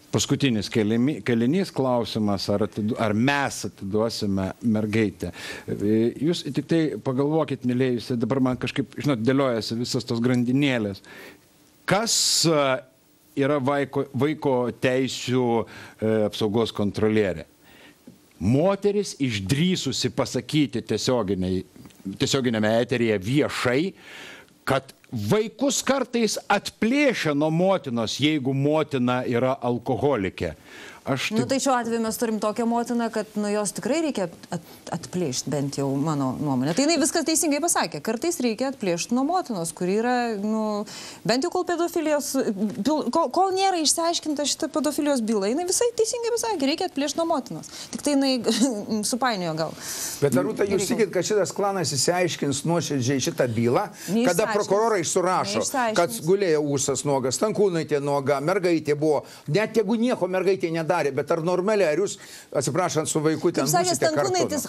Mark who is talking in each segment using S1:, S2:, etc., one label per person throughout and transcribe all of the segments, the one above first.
S1: Paskutinis kelinys klausimas, ar mes atiduosime mergaitę. Jūs tik tai pagalvokit, mylėjusi, dabar man kažkaip, žinot, dėliojasi visas tos grandinėlės. Kas yra vaiko teisių apsaugos kontrolierė? Moteris išdrįsusi pasakyti tiesioginėme eteryje viešai, kad vaikus kartais atplėšia nuo motinos, jeigu motina yra alkoholikė.
S2: Nu, tai šiuo atveju mes turim tokią motiną, kad jos tikrai reikia atplėšti, bent jau mano nuomonė. Tai jinai viskas teisingai pasakė. Kartais reikia atplėšti nuo motinos, kuri yra, bent jau kol pedofilijos, kol nėra išsiaiškinta šitą pedofilijos bylą, jinai visai teisingai pasakė, reikia atplėšti nuo motinos. Tik tai jinai supainiojo gal.
S3: Bet Rūta, jūs tikit, kad šitas klanas išsiaiškins nuoširdžiai šitą bylą, kada prokurorai surašo, kad gulėjo ūsas nuogas, Stankūnaitė nuoga, mergaitė buvo, net jeigu nieko mergaitė nedarė, bet ar normaliai, ar jūs, atsiprašant, su vaiku ten būsite kartu?
S2: Stankūnaitis,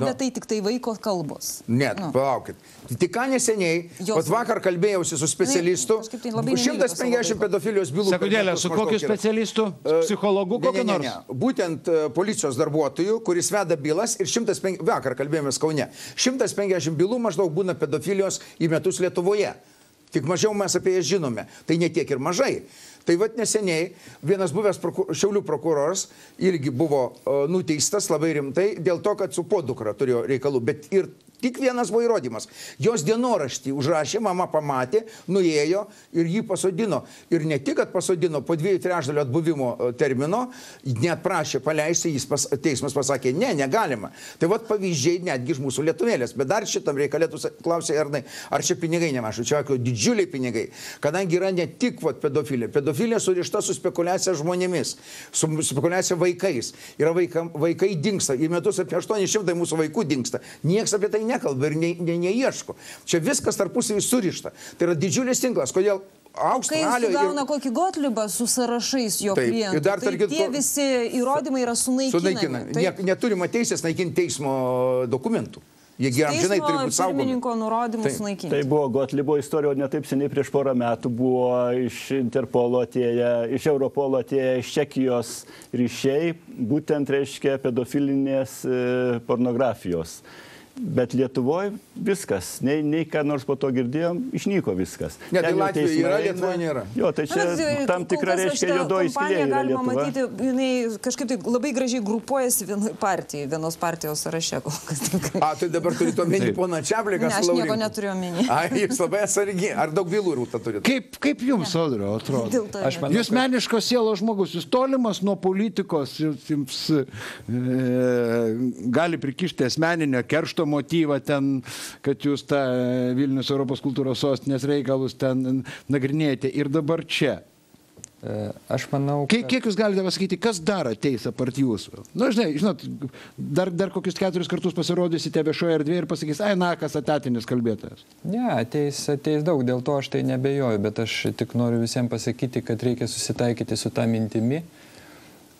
S2: bet tai tik tai vaiko kalbos.
S3: Ne, palaukit. Tik ką neseniai, vakar kalbėjausi su specialistu, 150 pedofilijos bylų.
S1: Sekundėlę, su kokiu specialistu? Psichologu kokiu nors?
S3: Būtent policijos darbuotojų, kuris veda bylas ir 150, vakar kalbėjomės Kaune, 150 bylų maždaug būna pedofilijos į metus Lietuvoje. Tik mažiau mes apie jas žinome. Tai ne tiek ir mažai. Tai vat neseniai vienas buvęs Šiaulių prokuroras irgi buvo nuteistas labai rimtai dėl to, kad su podukra turėjo reikalų. Bet ir tik vienas buvo įrodymas. Jos dienoraštį užrašė, mama pamatė, nuėjo ir jį pasodino. Ir ne tik, kad pasodino, po 2/3 atbuvimo termino, net prašė paleisti, teismas pasakė, ne, negalima. Tai vat pavyzdžiai netgi iš mūsų lietuvėlės. Bet dar šitam reikalė, tu klausė, ar čia pinigai nemažu. Čia didžiuliai pinigai. Kadangi yra ne tik pedofilija. Pedofilija surišta su spekulacija žmonėmis, su spekulacija vaikais. Yra vaikai dingsta. Į metus apie 800 mūsų vaikų dingsta. Niekas apie tai nekalba ir neieško. Čia viskas tarpusavį surišta. Tai yra didžiulis tinklas. Kodėl Australijoje...
S2: Kai jis gauna kokį Gotlibą su sąrašais jo klientų, tai tie visi įrodymai yra sunaikinami.
S3: Neturima teisės naikinti teismo dokumentų. Jie amžinai turi būti saugomi.
S2: Pirmininko nurodymus sunaikinti.
S4: Tai buvo Gotlibo istorija, ne taip seniai prieš porą metų buvo iš Interpolo atėję, iš Europolo atėję, iš Čekijos ryšiai, būtent reiškia pedofilinės pornografijos. Bet Lietuvoje viskas, nei ką nors po to girdėjom, išnyko viskas.
S3: Ne, tai Latvijoje yra, Lietuvoje nėra.
S4: Jo, tai čia tam tikra reiškia juodoji skylė yra
S2: Lietuva. Galima matyti, jinai kažkaip tai labai gražiai grupuojasi vienos partijos sąraše.
S3: Tai dabar turite omeny poną Čepliką su Laurinkų?
S2: Ne, aš nieko neturiu omeny.
S3: Jūs labai atsargi. Ar daug bylų, Rūta, turite?
S1: Kaip jums, Audriau, atrodo? Jūs meniškos sielos žmogus, jūs tolimas nuo politikos, jums gali prikišti asmeninio keršto motyvą ten, kad jūs tą Vilnius Europos kultūros sostinės reikalus ten nagrinėjate ir dabar čia.
S5: Aš manau, kad...
S1: Kiek jūs galite pasakyti, kas dar ateis apart jūsų? Nu, žinot, dar kokius 4 kartus pasirodysite viešoje erdvėje ir pasakys, kas etatinis kalbėtojas.
S5: Ne, ateis daug, dėl to aš tai nebejoju, bet aš tik noriu visiems pasakyti, kad reikia susitaikyti su tą mintimi,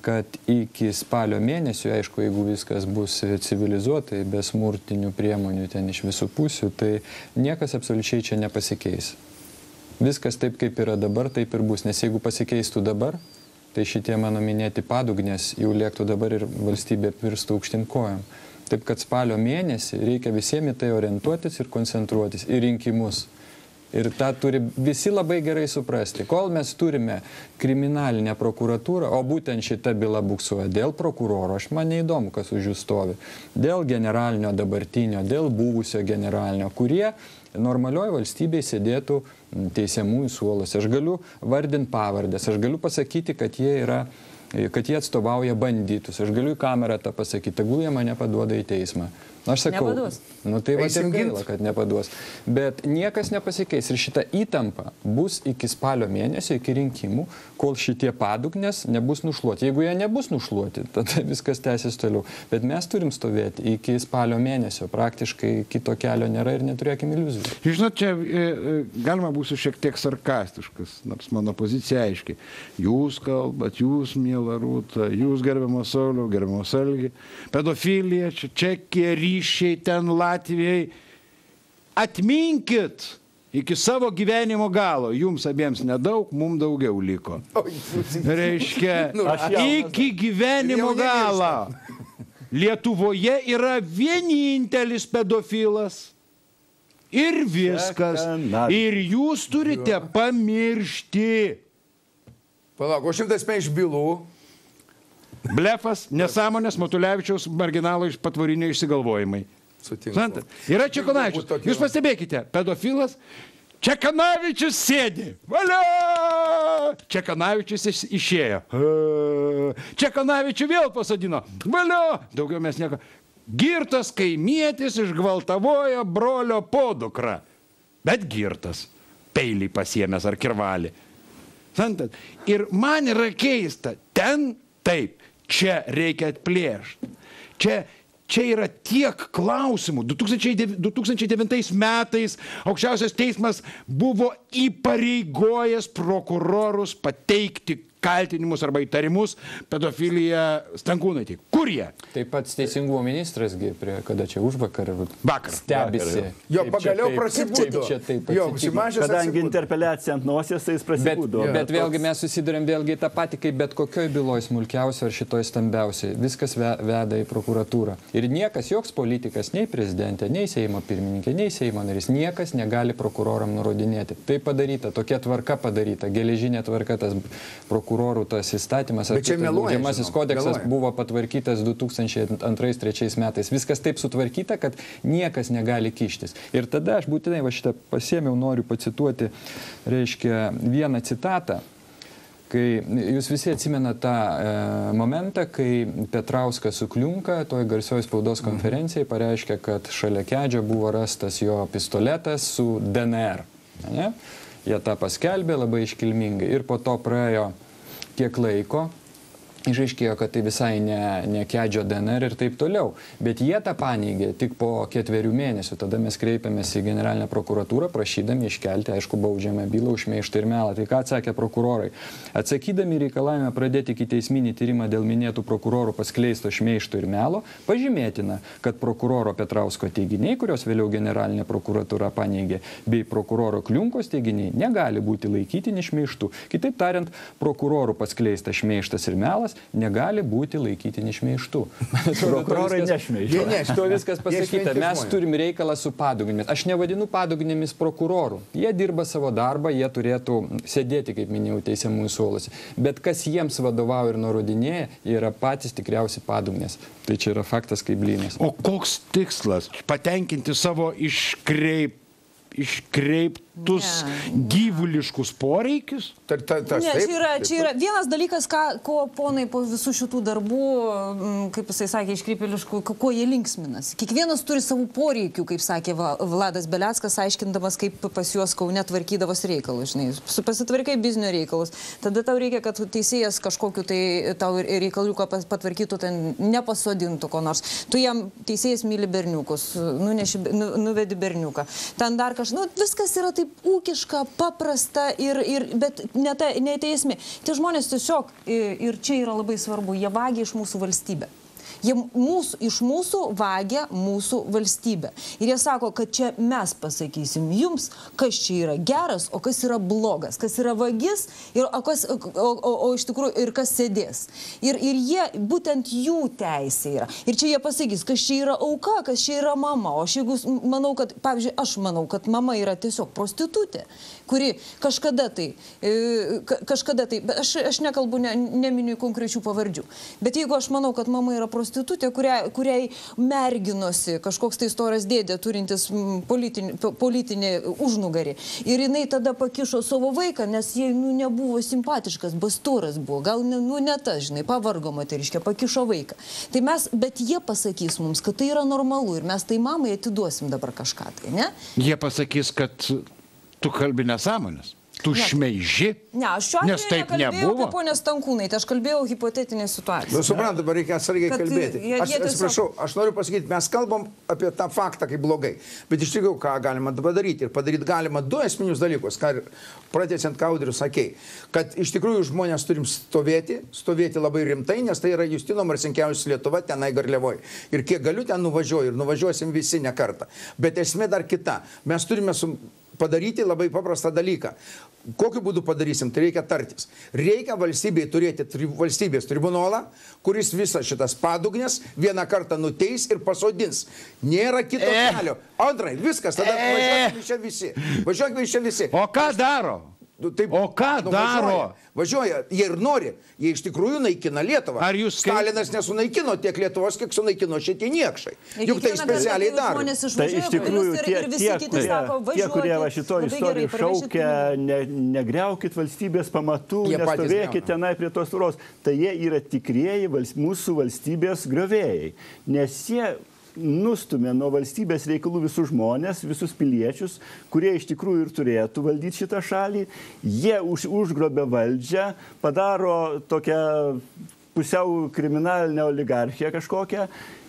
S5: kad iki spalio mėnesio, aišku, jeigu viskas bus civilizuotai, be smurtinių priemonių ten iš visų pusių, tai niekas absoliučiai čia nepasikeis. Viskas taip, kaip yra dabar, taip ir bus. Nes jeigu pasikeistų dabar, tai šitie mano minėti padugnės jau lėktų dabar ir valstybė virstų aukštyn kojom. Taip, kad spalio mėnesį reikia visiems į tai orientuotis ir koncentruotis į rinkimus. Ir tą turi visi labai gerai suprasti. Kol mes turime kriminalinę prokuratūrą, o būtent šita byla buksuoja dėl prokuroro, aš man neįdomu, kas už jų stovi, dėl generalinio dabartinio, dėl buvusio generalinio, kurie normalioje valstybėje sėdėtų teisiamųjų suolose. Aš galiu vardinti pavardės, aš galiu pasakyti, kad jie atstovauja banditus, aš galiu į kamerą tą pasakyti, tegul jie mane paduoda į teismą. Aš sakau, tai va ir gaila, kad nepaduos. Bet niekas nepasikeis ir šita įtampa bus iki spalio mėnesio, iki rinkimų, kol šitie padugnės nebus nušluoti. Jeigu jie nebus nušluoti, tada viskas tęsis toliau. Bet mes turim stovėti iki spalio mėnesio. Praktiškai kito kelio nėra ir neturėkime iliuzijų.
S1: Žinot, čia galima būsiu šiek tiek sarkastiškas, nors mano pozicija aiškiai. Jūs kalbat, jūs, miela Rūta, jūs, gerbiamas Sauliau, gerbiamas Algi, pedofilija, Čekija, ryšiai ten Latvijai. Atminkit, iki savo gyvenimo galo. Jums abiems nedaug, mums daugiau liko. Reiškia, iki gyvenimo galo. Lietuvoje yra vienintelis pedofilas. Ir viskas. Ir jūs turite pamiršti.
S3: Palauk, o 150 bylų.
S1: Blefas, nesąmonės, Matulevičiaus marginalo iš patvorinio išsigalvojimai.
S3: Sutinku.
S1: Yra Čekanavičius. Jūs pastebėkite, pedofilas, Čekanavičius sėdi. Valio! Čekanavičius išėjo. Čekanavičių vėl pasodino. Valio! Daugiau mes nieko. Girtas kaimietis išgvaltavojo brolio podukrą. Bet girtas. Peilį pasiėmęs ar kirvalį. Ir man yra keista. Ten taip. Čia reikia atplėšti. Čia yra tiek klausimų. 2009 metais aukščiausias teismas buvo įpareigojęs prokurorus pateikti kaltinimus arba įtarimus pedofiliją Stankūnaitei. Kur jie?
S5: Taip pat teisingumo ministrasgi, kada čia užvakar stebisi.
S3: Jo, pagaliau prasibūdo.
S4: Kadangi interpeliacija ant nosies, tai jis prasibūdo.
S5: Bet vėlgi mes susidurėm vėlgi tą patį, kaip bet kokioj byloj smulkiausiai ar šitoj stambiausiai. Viskas veda į prokuratūrą. Ir niekas, joks politikas, nei prezidentė, nei Seimo pirmininkė, nei Seimo narys, niekas negali prokuroram nurodinėti. Tai padaryta, tokia tvarka padaryta, geležinė tvarka, tas prokurorų tas įstatymas, baudžiamasis kodeksas buvo patvarkytas 2002-2003 metais. Viskas taip sutvarkyta, kad niekas negali kištis. Ir tada aš būtinai va šitą pasėmiau, noriu pacituoti, reiškia, vieną citatą, kai jūs visi atsimena tą momentą, kai Petrauskas su Kliunka toj garsioj spaudos konferencijai pareiškė, kad šalia Kedžio buvo rastas jo pistoletas su DNR. Ne? Jie tą paskelbė labai iškilmingai ir po to praėjo kiek laiko, išaiškėjo, kad tai visai ne Kedžio DNR ir taip toliau. Bet jie tą paneigė tik po 4 mėnesių. Tada mes kreipėmės į generalinę prokuratūrą, prašydami iškelti, aišku, baudžiamą bylą už šmeižtą ir melą. Tai ką atsakė prokurorai? Atsakydami reikalavimą pradėti ikiteisminį tyrimą dėl minėtų prokurorų paskleisto šmeižto ir melo, pažymėtina, kad prokuroro Petrausko teiginiai, kurios vėliau generalinė prokuratūra paneigė, bei prokuroro Kliunkos teiginiai negali būti laikytini šmeižtu. Kitaip tariant, prokurorų paskleistas šmeižtas ir melas negali būti laikytini šmeižtu.
S4: Prokurorai nešmeižia.
S5: To viskas pasakyta. Mes turim reikalą su padugnėmis. Aš nevadinu padugnėmis prokurorų. Jie dirba savo darbą, jie turėtų sėdėti, kaip minėjau, teisiamųjų suoluose. Bet kas jiems vadovauja ir nurodinėja, jie yra patys tikriausiai padugnės. Tai čia yra faktas kaip blynas.
S1: O koks tikslas? Patenkinti savo iškreiptus gyvuliškus poreikius?
S2: Čia yra vienas dalykas, ko ponai po visų šitų darbų, kaip jisai sakė, iškreipėliškų, ko jie linksminas. Kiekvienas turi savų poreikių, kaip sakė Vladas Beleckas, aiškindamas, kaip pas juos Kaune tvarkydavos reikalus. Pasitvarkai biznio reikalus. Tada tau reikia, kad teisėjas kažkokiu tai tau reikaliuką patvarkytų, ten nepasodintų ko nors. Tu jam teisėjas myli berniukus, nuvedi berniuką. Ten dar viskas yra taip ūkiška, paprasta, bet ne tai esmė. Tie žmonės tiesiog, ir čia yra labai svarbu, jie vagia iš mūsų valstybę. Jie iš mūsų vagia mūsų valstybę. Ir jie sako, kad čia mes pasakysim jums, kas čia yra geras, o kas yra blogas, kas yra vagis, o iš tikrųjų ir kas sėdės. Ir jie, būtent jų teisė yra. Ir čia jie pasakys, kas čia yra auka, kas čia yra mama. O aš jeigu manau, kad, pavyzdžiui, aš manau, kad mama yra tiesiog prostitutė, kuri kažkada tai, bet aš nekalbu, neminiu konkrečių pavardžių. Bet jeigu aš manau, kad mama yra prostitutė, kuriai merginosi kažkoks tai storas dėdė, turintis politinį užnugarį. Ir jinai tada pakišo savo vaiką, nes jai nebuvo simpatiškas, basturas buvo. Gal ne tas, žinai, pavargo moteriškė, pakišo vaiką. Tai bet jie pasakys mums, kad tai yra normalu ir mes tai mamai atiduosim dabar kažką tai, ne?
S1: Jie pasakys, kad tu kalbi nesąmonės. Tu šmeiži?
S2: Ne, aš šiuo atveju nekalbėjau apie ponę Stankūnaitę, aš kalbėjau hipotetinę situaciją.
S3: Suprantu, dabar reikia atsargiai kalbėti. Aš atsiprašau, aš noriu pasakyti, mes kalbam apie tą faktą kaip blogai, bet iš tikrųjų, ką galima padaryti. Ir padaryti galima 2 esminius dalykus, ką pratęsiant ką Audrius sakei, kad iš tikrųjų žmonės turim stovėti labai rimtai, nes tai yra Justino Marcinkevičiaus Lietuva, tenai Garliavoj. Ir kiek galiu ten nuvažiuoju ir nuvažiuosim visi ne kartą. Bet esmė dar kita. Mes turime padaryti labai paprastą dalyką. Kokiu būdu padarysim, tai reikia tartis. Reikia valstybėje turėti valstybės tribunolą, kuris visą šitas padugnes vieną kartą nuteis ir pasodins. Nėra kito kelio. Antrai, viskas, tada važiuokime čia visi. Važiuokime čia visi.
S1: O ką daro?
S3: Taip,
S1: O ką daro?
S3: Važiuoja, jie ir nori, jie iš tikrųjų naikina Lietuvą.
S1: Ar jūs
S3: Stalinas nesunaikino tiek Lietuvos, kiek sunaikino šitie niekšai. Juk tai specialiai daro.
S4: Tai iš tikrųjų tie, kurie va šito istoriją šaukia, negriaukit valstybės pamatų, nestovėkit tenai prie tos tvoros, tai jie yra tikrieji mūsų valstybės griovėjai, nes jie nustumė nuo valstybės reikalų visus žmonės, visus piliečius, kurie iš tikrųjų ir turėtų valdyti šitą šalį. Jie užgrobė valdžią, padaro tokią pusiau kriminalinę oligarchiją kažkokią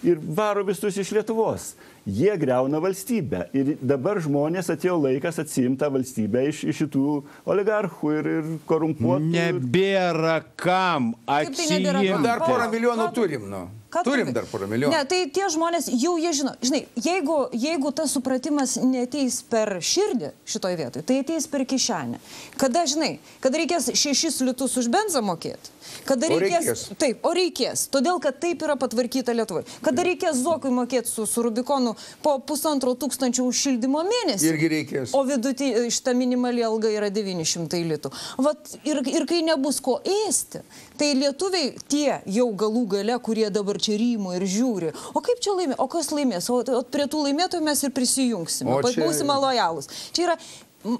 S4: ir varo visus iš Lietuvos. Jie griauna valstybę. Ir dabar žmonės atėjo laikas atsiimti tą valstybę iš šitų oligarchų ir korumpuotų.
S1: Nebėra kam atsiimti.
S3: Dar porą milijonų turim, nu. Turim dar porą milijonų.
S2: Ne, tai tie žmonės jau jie žino. Žinai, jeigu tas supratimas neteis per širdį šitoj vietoj, tai ateis per kišenę. Kada, žinai, kada reikės 6 litus už benzą mokėti, kada reikės... Taip, o reikės. Todėl, kad taip yra patvarkyta Lietuvoje. Kada reikės Zokui mokėti su Rubikonu po 1500 už šildymo mėnesį.
S3: Irgi reikės.
S2: O šita minimali alga yra 900 litų. Vat, ir kai nebus ko ėsti, tai lietuviai tie jau galų gale, kurie dabar čia rymo ir žiūri, o kaip čia laimė, o kas laimės, o prie tų laimėtojų mes ir prisijungsime, būsime lojalūs. Čia yra,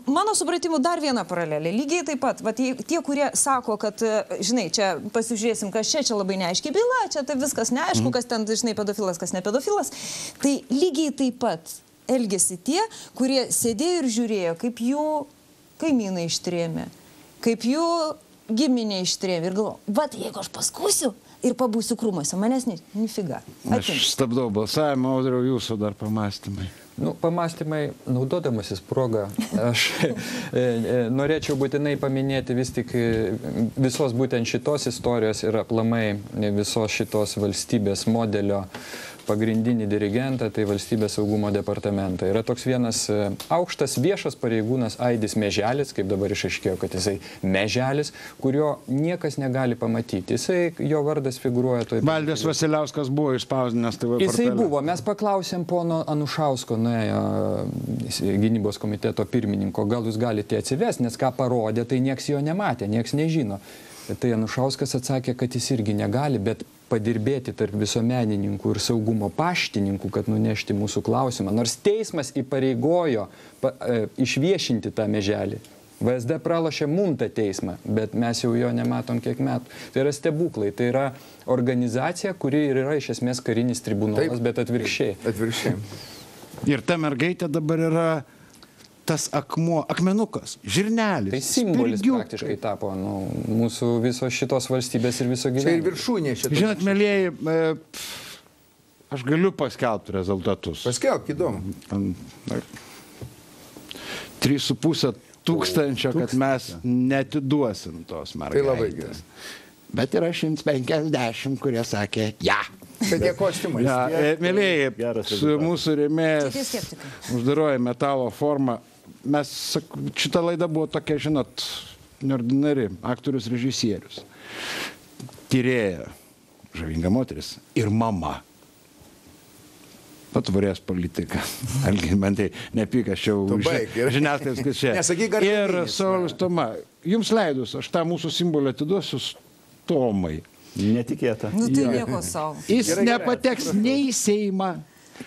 S2: mano supratimu, dar viena paralelė. Lygiai taip pat, va, tie, kurie sako, kad, žinai, čia pasižiūrėsim, kas čia labai neaiškiai byla, čia tai viskas neaišku, kas ten, žinai, pedofilas, kas ne pedofilas, tai lygiai taip pat elgėsi tie, kurie sėdėjo ir žiūrėjo, kaip jų kaimynai ištrėmė, kaip jų giminė ištrėmė ir galvo, vat jeigu aš paskūsiu ir pabūsiu krūmuose, manęs nifiga.
S1: Aš stabdau balsavimą, Audriau, jūsų dar pamastymai.
S5: Nu, pamastymai, naudodamasis progą, aš norėčiau būtinai paminėti vis tik visos būtent šitos istorijos ir aplamai visos šitos valstybės modelio pagrindinį dirigentą, tai Valstybės saugumo departamentą. Yra toks vienas aukštas viešas pareigūnas Aidis Meželis, kaip dabar išaiškėjo, kad jisai Meželis, kurio niekas negali pamatyti. Jo vardas figūruoja toj...
S1: Valdas Vasiliauskas buvo išspausdinęs TV portale.
S5: Jisai buvo. Mes paklausėm pono Anušausko, gynybos komiteto pirmininko, gal jūs galite atsivesti, nes ką parodė, tai nieks jo nematė, nieks nežino. Tai Anušauskas atsakė, kad jis irgi negali, bet padirbėti tarp visuomenininkų ir saugumo paštininkų, kad nunešti mūsų klausimą. Nors teismas įpareigojo išviešinti tą Meželį. VSD pralošė mum tą teismą, bet mes jau jo nematom kiek metų. Tai yra stebuklai, tai yra organizacija, kuri ir yra iš esmės karinis tribunolas, bet atvirkščiai.
S3: Atvirkščiai.
S1: Ir ta mergaitė dabar yra tas akmenukas, žirnelis.
S5: Tai simbolis praktiškai tapo mūsų visos šitos valstybės ir viso gyvenimo.
S3: Čia ir viršūnė šito.
S1: Žinot, mėlieji, aš galiu paskelbti rezultatus.
S3: Paskelbk, įdomu.
S1: 3,5 tūkstančio, kad mes netiduosim tos mergaitės.
S3: Tai labai gerai.
S1: Bet yra 150, kurie sakė, ja.
S3: Bet jie kostiumai.
S1: Mėlieji, su mūsų rėmėjas uždaroji metalo forma. Šita laida buvo tokia, žinot, neordinari, aktorius, režisierius, tyrėja, žavinga moteris ir mama. Patvarės politika. Man tai nepykas čia žiniasklaidos, kad čia. Ir Saulius Toma, jums leidus, aš tą mūsų simbolį atiduosiu Tomai.
S4: Netikėta.
S2: Nu tai nieko savo.
S1: Jis nepateks nei į Seimą,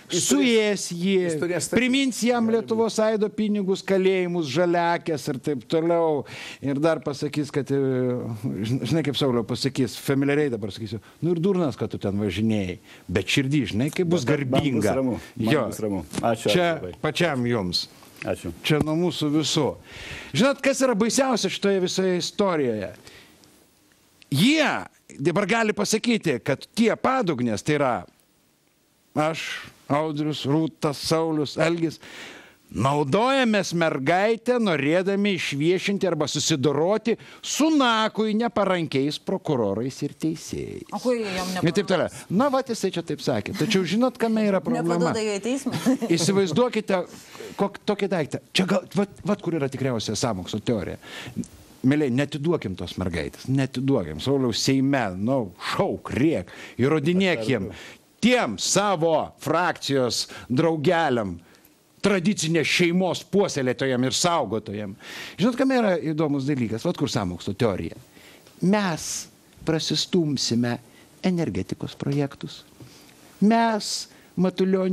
S1: suės jį, primins jam Lietuvos Aido pinigus, kalėjimus, žaliakės ir taip toliau. Ir dar pasakys, kad, žinai kaip Sauliau pasakys, familiariai dabar sakysiu, nu ir durnas, kad tu ten važinėjai, bet širdį, žinai, kaip bus garbinga.
S4: Man bus ramu. Ačiū.
S1: Čia pačiam jums.
S4: Ačiū.
S1: Čia nuo mūsų visų. Žinot, kas yra baisiausia šitoje visoje istorijoje? Jie dabar gali pasakyti, kad tie padugnės, tai yra aš, Audrius, Rūtas, Saulius, Algis, Naudojamės mergaitę, norėdami išviešinti arba susidoroti su nakui neparankiais prokurorais ir teisėjais.
S2: O kur jam
S1: Ir taip toliau. Na, va, jisai čia taip sakė. Tačiau žinot, kame yra problema?
S2: Nepaduoda jo į teismą.
S1: Įsivaizduokite tokį daiktą. Čia vat kur yra tikriausia sąmokslo teorija. Mėliai, netiduokim tos mergaitės, netiduokim. Sauliau, Seime, šauk, rėk, įrodinėkim tiem savo frakcijos draugeliam, tradicinės šeimos puoselėtojam ir saugotojam. Žinot, kame yra įdomus dalykas? Vat kur sąmokslo teorija. Mes prasistumsime energetikos projektus. Mes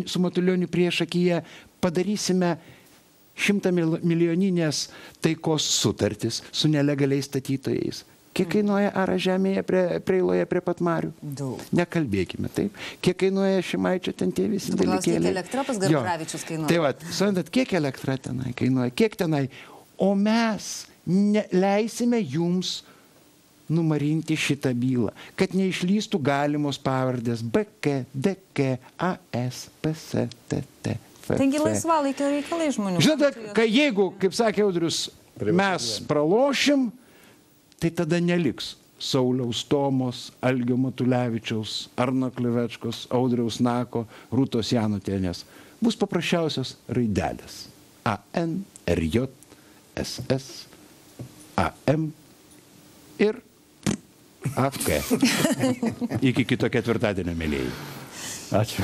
S1: su Matulioniu priešakyje padarysime 100 milijoninės taikos sutartis su nelegaliais statytojais. Kiek kainuoja Ara žemėje Preiloje prie pat Marių?
S2: Daug.
S1: Nekalbėkime, taip. Kiek kainuoja Šimaičio ten tie visi dalykėliai?
S2: Kiek elektra pas Garbaravičius kainuoja?
S1: Tai va, suprantat, kiek elektra tenai kainuoja, kiek tenai. O mes leisime jums numarinti šitą bylą, kad neišlystų galimos pavardės BK, DK, AS, PC, TT.
S2: Taigi laisvalaikio reikalai žmonių.
S1: Žinote, jeigu, kaip sakė Audrius, mes pralošim, tai tada neliks Sauliaus Tomos, Algio Matulevičiaus, Arno Klivečkos, Audriaus Nako, Rūtos Janutienės. Bus paprasčiausios raidelės. AN, RJ, SS, AM ir AK. Iki kito ketvirtadienio, mėlėjai.
S4: Ačiū.